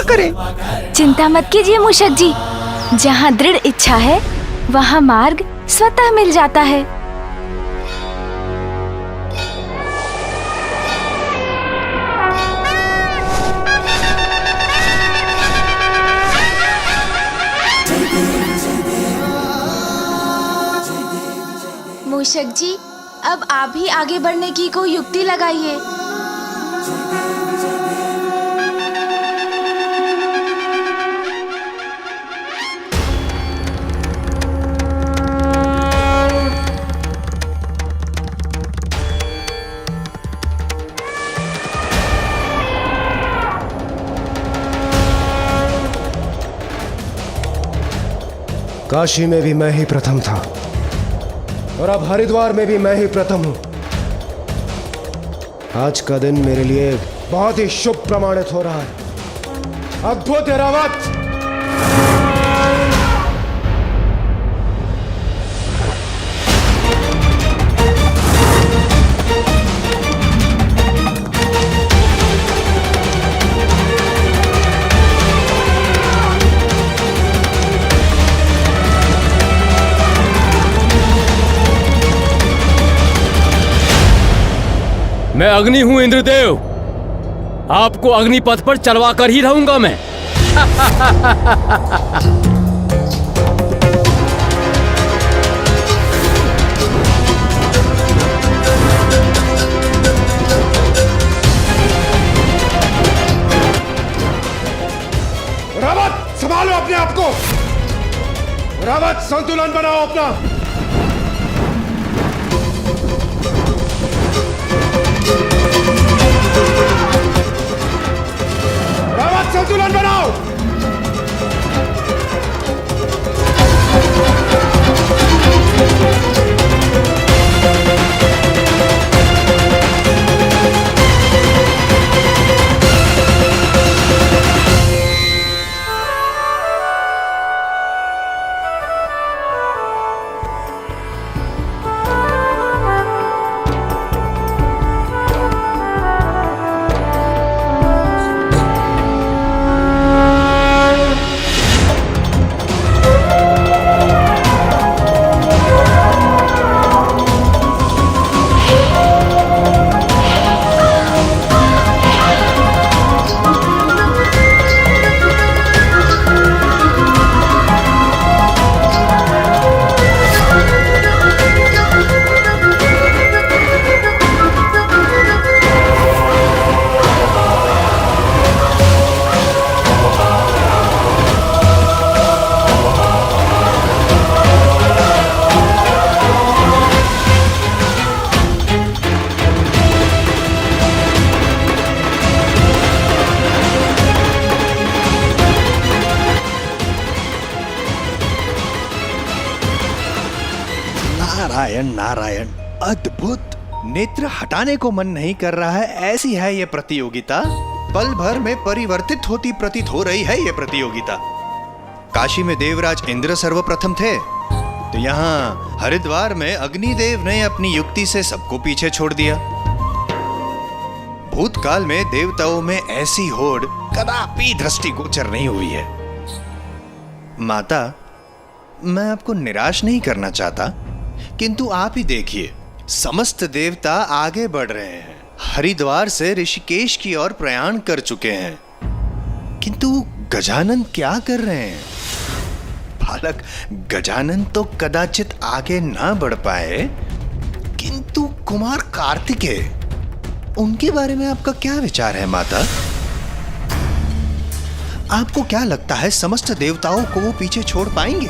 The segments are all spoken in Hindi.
करें? चिंता मत कीजिए मूषक जी, जहाँ दृढ़ इच्छा है वहाँ मार्ग स्वतः मिल जाता है। मूषक जी, अब आप ही आगे बढ़ने की कोई युक्ति लगाइए। काशी में भी मैं ही प्रथम था और अब हरिद्वार में भी मैं ही प्रथम हूं। आज का दिन मेरे लिए बहुत ही शुभ प्रमाणित हो रहा है। अद्भुत ऐरावत! मैं अग्नि हूं इंद्रदेव, आपको अग्निपथ पर चलवा कर ही रहूंगा मैं। रावत, संभालो अपने आप को। रावत, संतुलन बनाओ अपना। रावत, संतुलन बनाओ। नारायण नारायण, अद्भुत। नेत्र हटाने को मन नहीं कर रहा है, ऐसी है ये प्रतियोगिता। पल भर में परिवर्तित होती प्रतीत हो रही है ये प्रतियोगिता। काशी में देवराज इंद्र सर्वप्रथम थे, तो यहाँ हरिद्वार में अग्निदेव ने अपनी युक्ति से सबको पीछे छोड़ दिया। भूतकाल में देवताओं में ऐसी होड़ कदापि दृष्टिगोचर नहीं हुई है। माता, मैं आपको निराश नहीं करना चाहता, किंतु आप ही देखिए, समस्त देवता आगे बढ़ रहे हैं, हरिद्वार से ऋषिकेश की ओर प्रयाण कर चुके हैं, किंतु गजानन क्या कर रहे हैं? बालक गजानन तो कदाचित आगे ना बढ़ पाए, किंतु कुमार कार्तिकेय, उनके बारे में आपका क्या विचार है माता? आपको क्या लगता है समस्त देवताओं को वो पीछे छोड़ पाएंगे?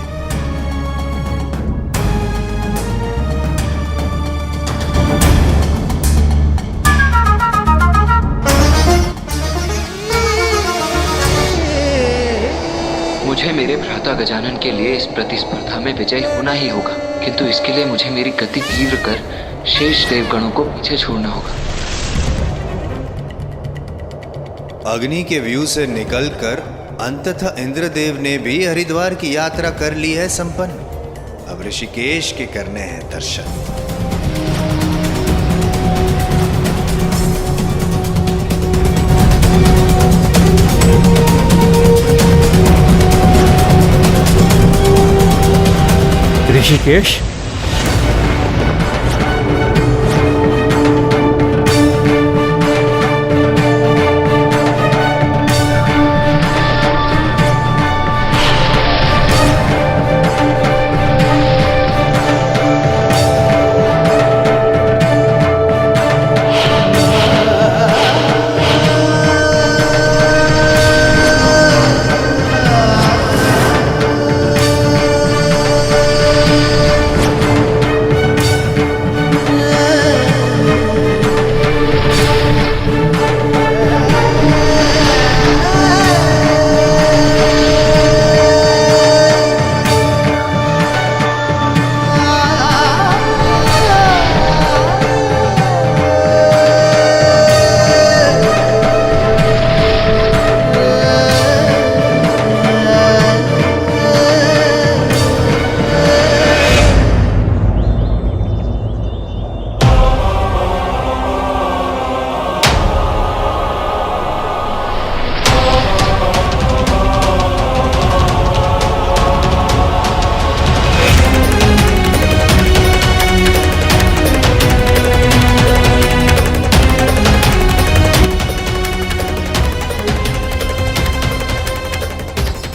मुझे मेरे भ्राता गजानन के लिए इस प्रतिस्पर्धा में विजयी होना ही होगा, किंतु इसके लिए मुझे मेरी गति तीव्र कर शेष देवगणों को पीछे छोड़ना होगा। अग्नि के व्यू से निकलकर अंततः इंद्रदेव ने भी हरिद्वार की यात्रा कर ली है संपन्न। अब ऋषिकेश के करने हैं दर्शन। ऋषिकेश,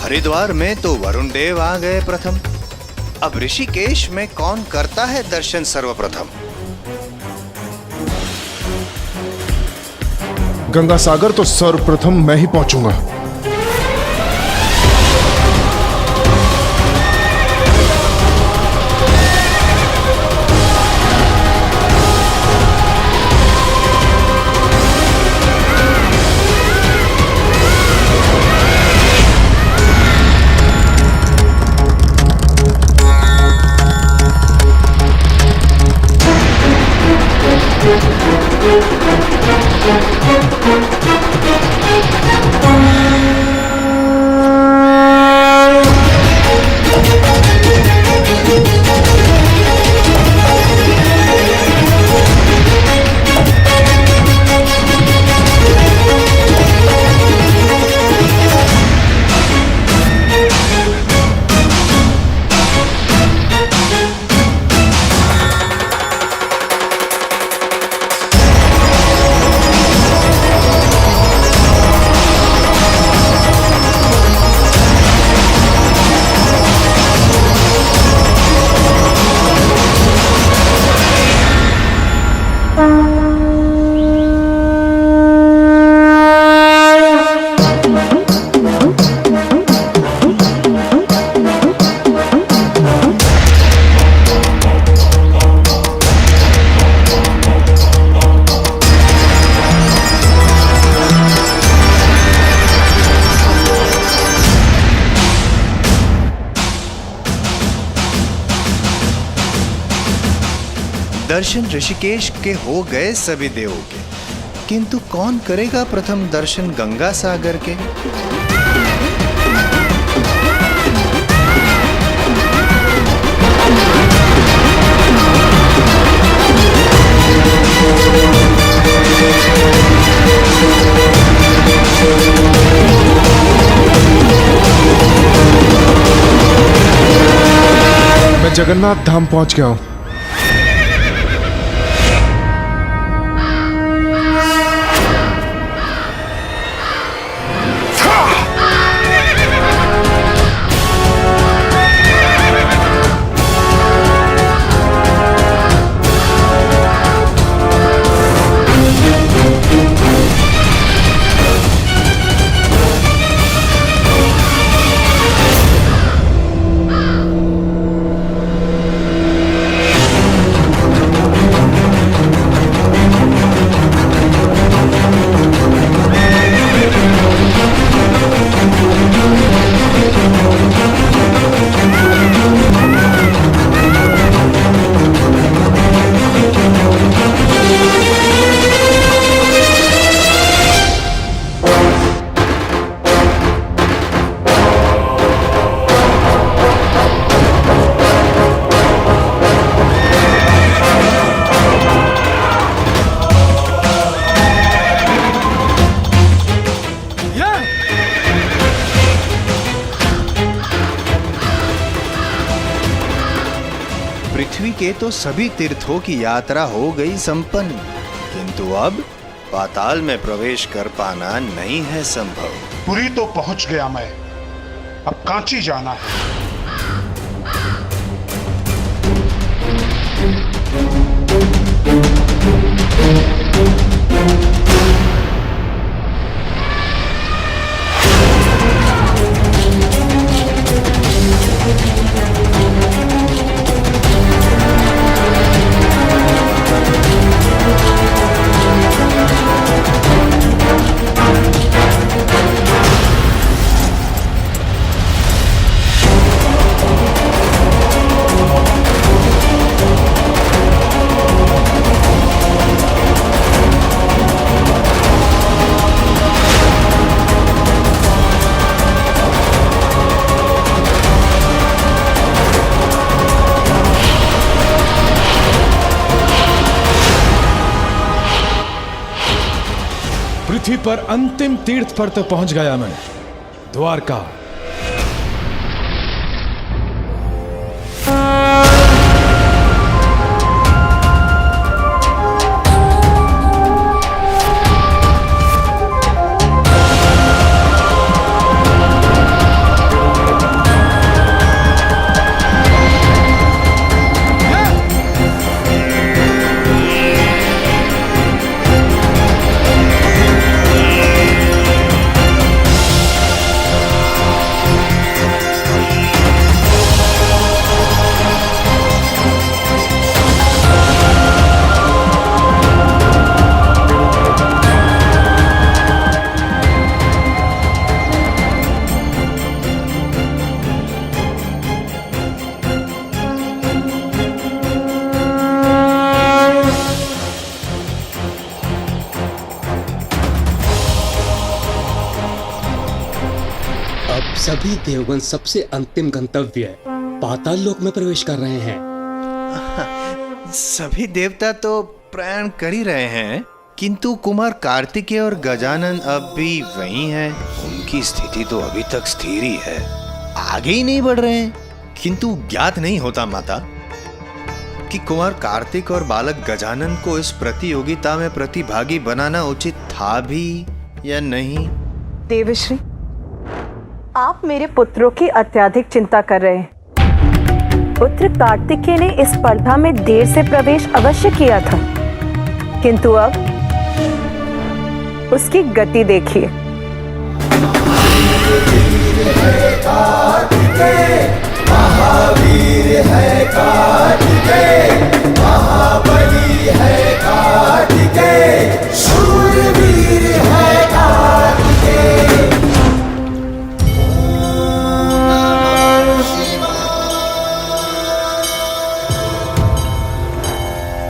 हरिद्वार में तो वरुण देव आ गए प्रथम। अब ऋषिकेश में कौन करता है दर्शन सर्वप्रथम? गंगा सागर तो सर्वप्रथम मैं ही पहुंचूंगा। दर्शन ऋषिकेश के हो गए सभी देवों के, किंतु कौन करेगा प्रथम दर्शन गंगा सागर के? मैं जगन्नाथ धाम पहुंच गया हूं। पृथ्वी के तो सभी तीर्थों की यात्रा हो गई संपन्न, किंतु अब पाताल में प्रवेश कर पाना नहीं है संभव। पुरी तो पहुंच गया मैं, अब कांची जाना है। पृथ्वी पर अंतिम तीर्थ पर तो पहुंच गया मैं, द्वारका। सभी देवगण सबसे अंतिम गंतव्य पाताल लोक में प्रवेश कर रहे हैं। सभी देवता तो प्रयाण कर ही रहे हैं, किंतु कुमार कार्तिकेय और गजानन अब भी वहीं हैं। उनकी स्थिति तो अभी तक स्थिर ही है, आगे ही नहीं बढ़ रहे हैं। किंतु ज्ञात नहीं होता माता कि कुमार कार्तिक और बालक गजानन को इस प्रतियोगिता में प्रतिभागी बनाना उचित था भी या नहीं। देवश्री, आप मेरे पुत्रों की अत्यधिक चिंता कर रहे हैं। पुत्र कार्तिकेय ने इस स्पर्धा में देर से प्रवेश अवश्य किया था, किंतु अब उसकी गति देखिए। महावीर है कार्तिकेय, महाबली है कार्तिकेय, शूरवीर है कार्तिकेय।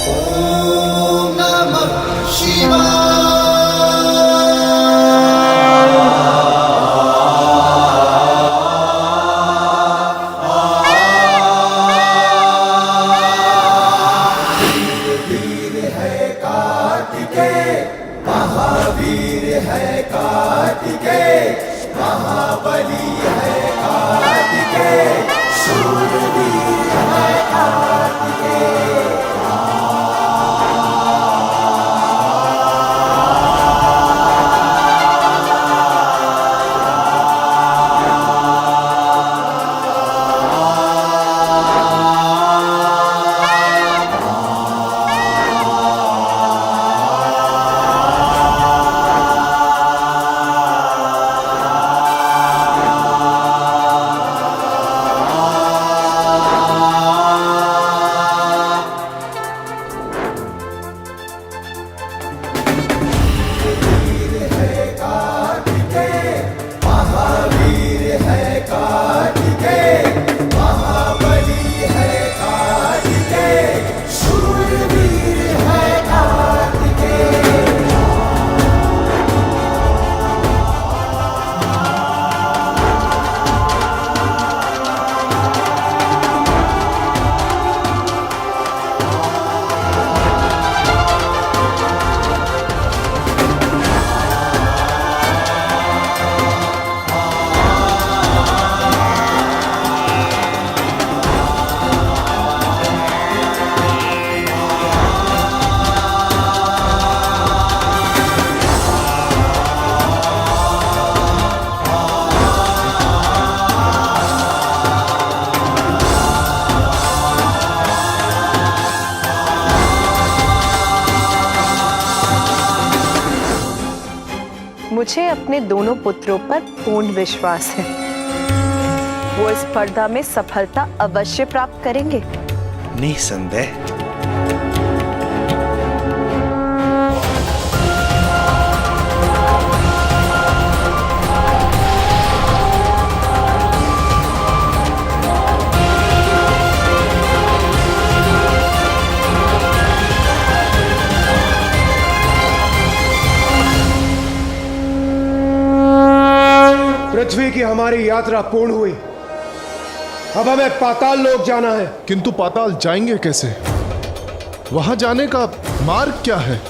ओम नमः शिवाय। मुझे अपने दोनों पुत्रों पर पूर्ण विश्वास है। वो इस स्पर्धा में सफलता अवश्य प्राप्त करेंगे। निसंदेह। पृथ्वी की हमारी यात्रा पूर्ण हुई। अब हमें पाताल लोक जाना है। किंतु पाताल जाएंगे कैसे? वहां जाने का मार्ग क्या है?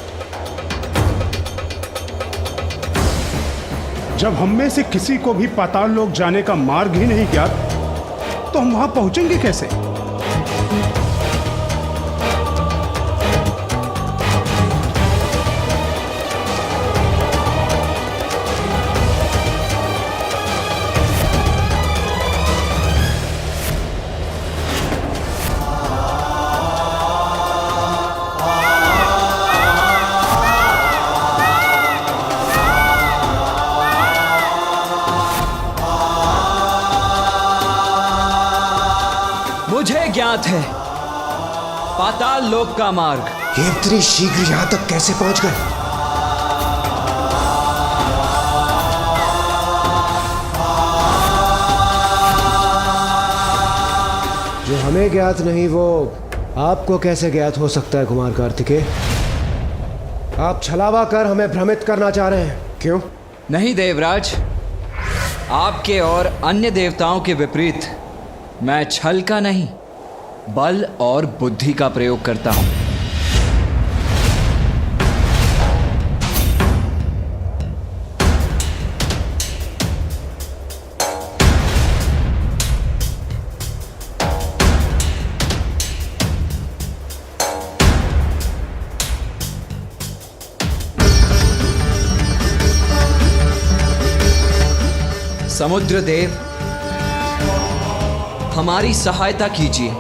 जब हम में से किसी को भी पाताल लोक जाने का मार्ग ही नहीं ज्ञात, तो हम वहां पहुंचेंगे कैसे? मुझे ज्ञात है पाताल लोक का मार्ग। ये इतनी शीघ्र यहां तक कैसे पहुंच गए? जो हमें ज्ञात नहीं वो आपको कैसे ज्ञात हो सकता है कुमार कार्तिकेय? आप छलावा कर हमें भ्रमित करना चाह रहे हैं, क्यों? नहीं देवराज, आपके और अन्य देवताओं के विपरीत मैं छल का नहीं, बल और बुद्धि का प्रयोग करता हूं। समुद्र देव, हमारी सहायता कीजिए।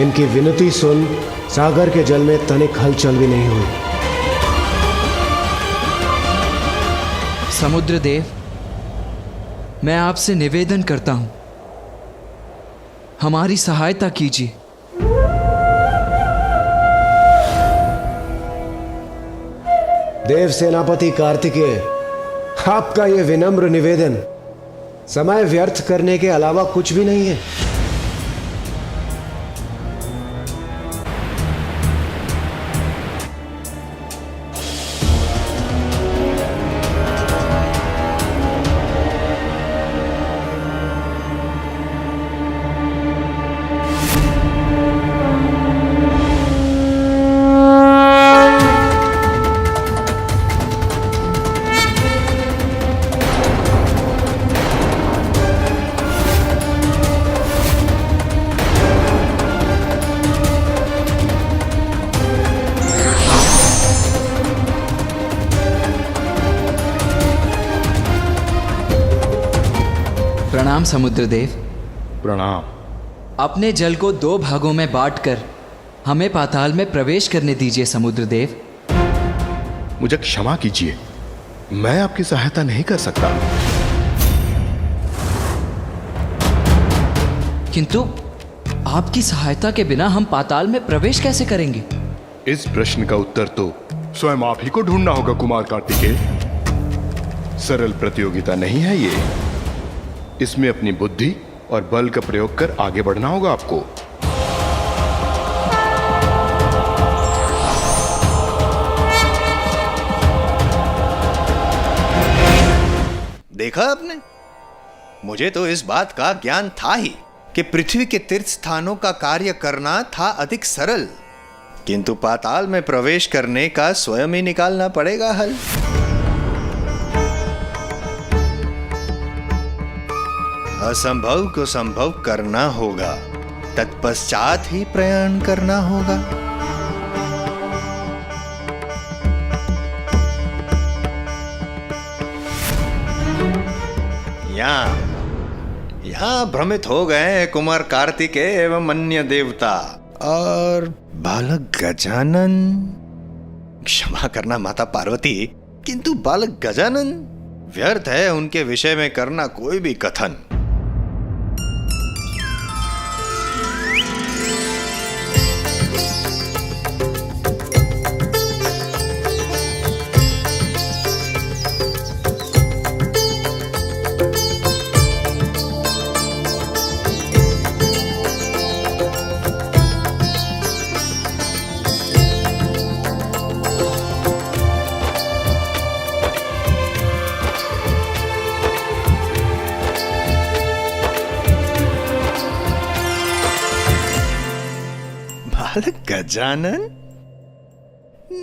इनकी विनती सुन सागर के जल में तनिक हलचल भी नहीं हुई। समुद्र देव, मैं आपसे निवेदन करता हूं, हमारी सहायता कीजिए। देव सेनापति कार्तिकेय, आपका यह विनम्र निवेदन समय व्यर्थ करने के अलावा कुछ भी नहीं है। प्रणाम समुद्र देव। प्रणाम। अपने जल को 2 भागों में बांटकर हमें पाताल में प्रवेश करने दीजिए समुद्र देव। मुझे क्षमा कीजिए, मैं आपकी सहायता नहीं कर सकता। किंतु आपकी सहायता के बिना हम पाताल में प्रवेश कैसे करेंगे? इस प्रश्न का उत्तर तो स्वयं आप ही को ढूंढना होगा कुमार कार्तिकेय। सरल प्रतियोगिता नहीं है ये। इसमें अपनी बुद्धि और बल का प्रयोग कर आगे बढ़ना होगा आपको। देखा आपने, मुझे तो इस बात का ज्ञान था ही कि पृथ्वी के तीर्थ स्थानों का कार्य करना था अधिक सरल, किंतु पाताल में प्रवेश करने का स्वयं ही निकालना पड़ेगा हल। असंभव को संभव करना होगा, तत्पश्चात ही प्रयाण करना होगा। यहाँ भ्रमित हो गए कुमार कार्तिकेय एवं अन्य देवता और बालक गजानन। क्षमा करना माता पार्वती, किंतु बालक गजानन व्यर्थ है उनके विषय में करना कोई भी कथन। बालक गजानन,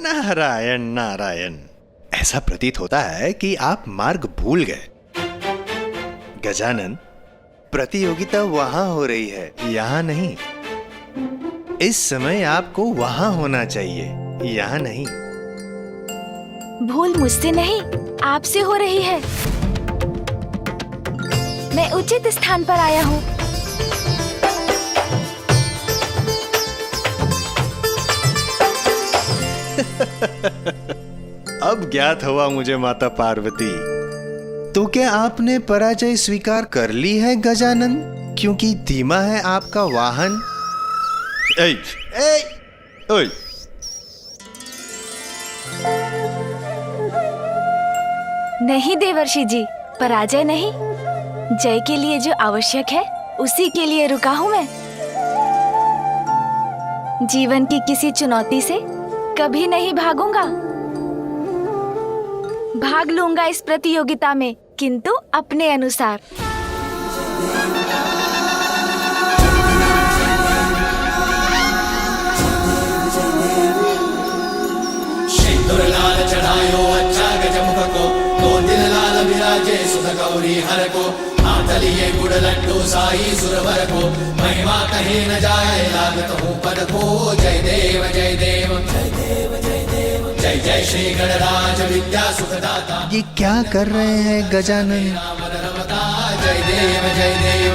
नारायण नारायण। ऐसा प्रतीत होता है कि आप मार्ग भूल गए। गजानन, प्रतियोगिता वहां हो रही है, यहां नहीं। इस समय आपको वहां होना चाहिए, यहां नहीं। भूल मुझसे नहीं, आपसे हो रही है। मैं उचित स्थान पर आया हूँ। अब ज्ञात हुआ मुझे माता पार्वती। तो क्या आपने पराजय स्वीकार कर ली है गजानन, क्योंकि धीमा है आपका वाहन? ऐ, ऐ, ओए। नहीं देवर्षि जी, पराजय नहीं। जय के लिए जो आवश्यक है उसी के लिए रुका हूँ मैं। जीवन की किसी चुनौती से कभी नहीं भागूंगा। भाग लूंगा इस प्रतियोगिता में, किंतु अपने अनुसार। सिंदूर लाल चढ़ायो अच्छा गजमुख को, 2 दिन लाल विराजे सुध गौरी हर को। हाथ लिए गुड़ लड्डू साई सुरवर को, महिमा कहीं न जाए लागत हूँ पद को। जय देव जय देव जय देव जय देव जय जय श्री गणराज विद्या सुखदाता। ये क्या कर रहे हैं गजानन? रमता जय देव जय देव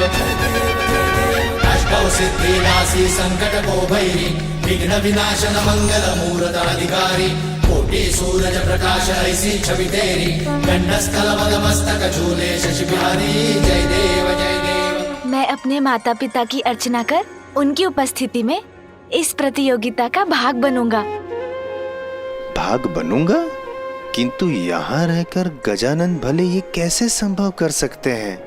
अष्टौ सिद्धि नासी संकट को भैरी, विघ्न विनाशन मंगल मूर्त अधिकारी। कोटि सूरज प्रकाश ऐसी छवि तेरी, गंडस्थल मद मस्तक झूले शशि बिहारी। जय देव जय देव। मैं अपने माता पिता की अर्चना कर उनकी उपस्थिति में इस प्रतियोगिता का भाग बनूंगा। भाग बनूंगा? किंतु यहाँ रहकर गजानन भले ये कैसे संभव कर सकते हैं?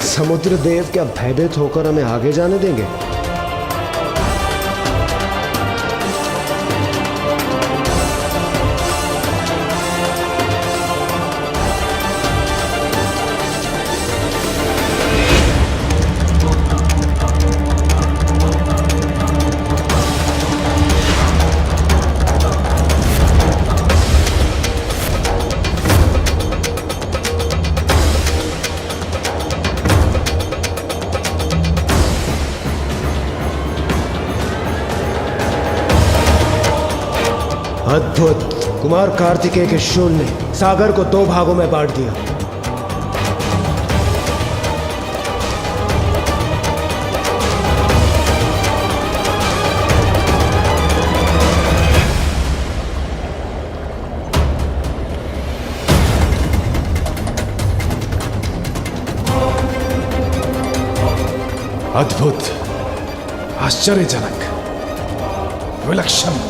समुद्र देव क्या भयभीत होकर हमें आगे जाने देंगे? अद्भुत। कुमार कार्तिकेय के शूल ने सागर को 2 भागों में बांट दिया। अद्भुत, आश्चर्यजनक, विलक्षण।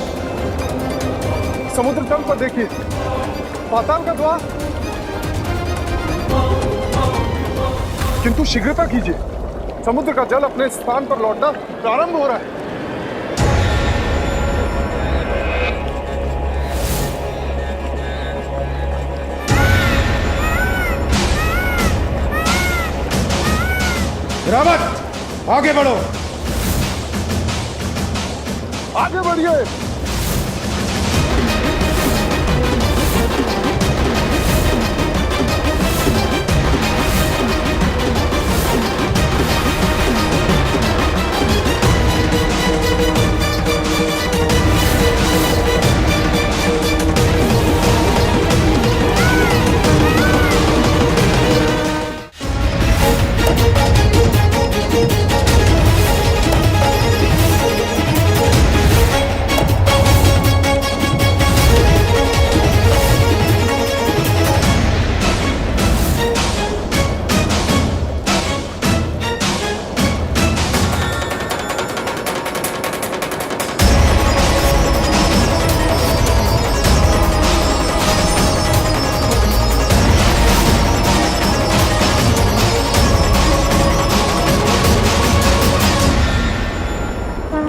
समुद्र तल पर देखिए, पाताल का द्वार। किंतु शीघ्रता कीजिए, समुद्र का जल अपने स्थान पर लौटना प्रारंभ हो रहा है। रावत, आगे बढ़ो। आगे बढ़िए।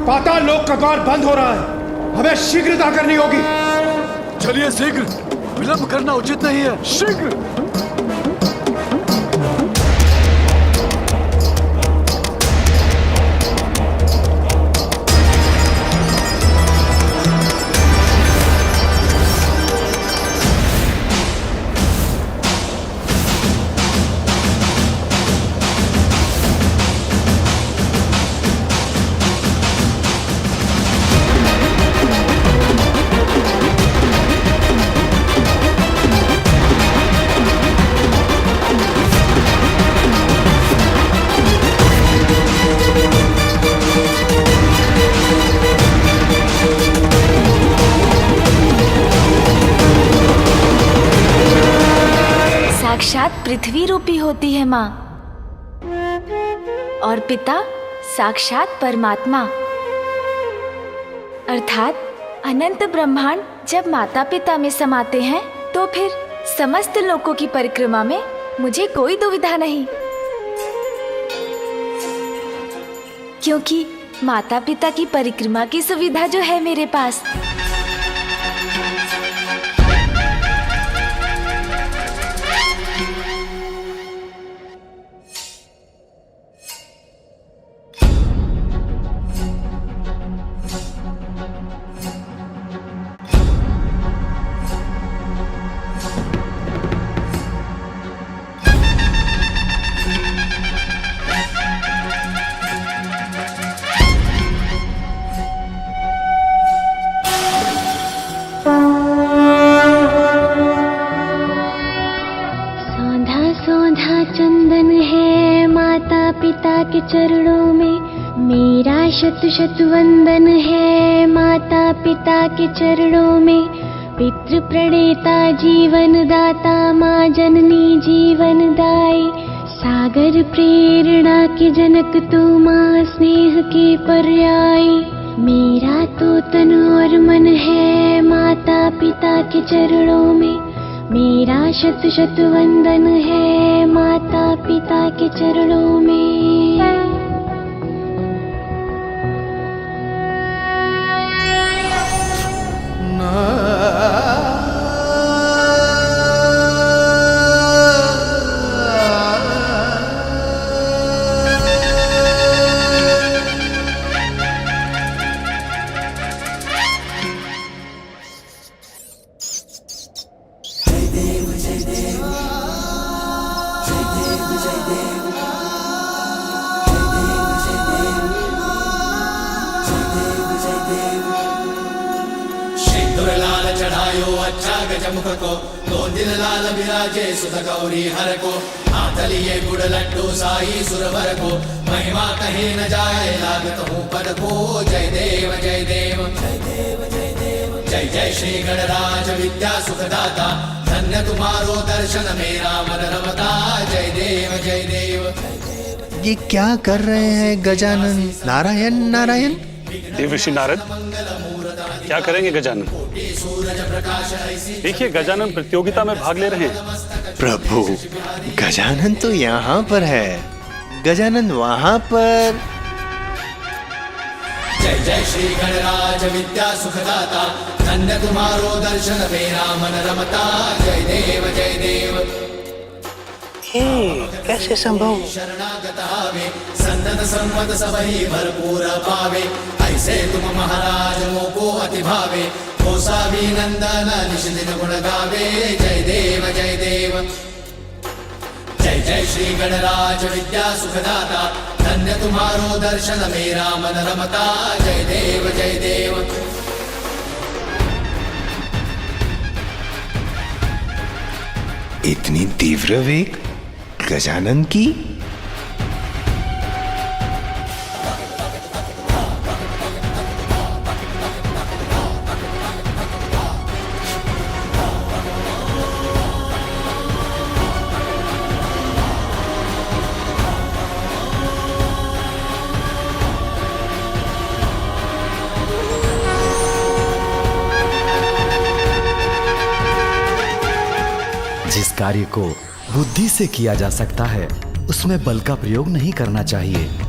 पाताल लोक का द्वार बंद हो रहा है, हमें शीघ्रता करनी होगी। चलिए शीघ्र, विलंब करना उचित नहीं है। शीघ्र। साक्षात पृथ्वी रूपी होती है माँ, और पिता साक्षात परमात्मा, अर्थात अनंत ब्रह्मांड जब माता पिता में समाते हैं तो फिर समस्त लोकों की परिक्रमा में मुझे कोई दुविधा नहीं, क्योंकि माता पिता की परिक्रमा की सुविधा जो है मेरे पास। चंदन है माता पिता के चरणों में, मेरा शत शत वंदन है माता पिता के चरणों में। पितृ प्रणेता जीवन दाता माँ जननी जीवन दाई, सागर प्रेरणा के जनक तू माँ स्नेह के पर्यायी। मेरा तो तन और मन है माता पिता के चरणों में, मेरा शत शत वंदन है माता पिता के चरणों में। मुख को दो दिन लाल विराजे सुध गौरी हर को, हाथ लिए गुड़ लड्डू साई सुरवर को। महिमा कहे न जाए लागत हूँ पद को। जय देव जय देव जय देव जय देव जय जय श्री गणराज विद्या सुखदाता, धन्य तुम्हारो दर्शन मेरा मन रमता। जय देव जय देव। ये क्या कर रहे हैं गजानन? नारायण नारायण। देवर्षि नारद, क्या करेंगे गजानन? देखिए गजानन प्रतियोगिता में भाग ले रहे हैं। प्रभु, गजानन तो यहाँ पर है, गजानन वहाँ पर। जय जय श्री गणराज विद्या सुखदाता, धन्य तुम्हारो दर्शन मेरा मन रमता। जय देव जय देव। कैसे संभव? शरणागत आवे, संतत संपद सबही भरपूर पावे। जैसे तुम महाराज मोको अति भावे कोसाभिनंदन निश दिन गुण गावे जय देव जय देव जय जय श्री गणराज विद्या सुखदाता धन्य तुम्हारो दर्शन मेरा मन रमता जय देव जय देव इतनी तीव्र वेग गजानन की? जिस कार्य को बुद्धि से किया जा सकता है उसमें बल का प्रयोग नहीं करना चाहिए।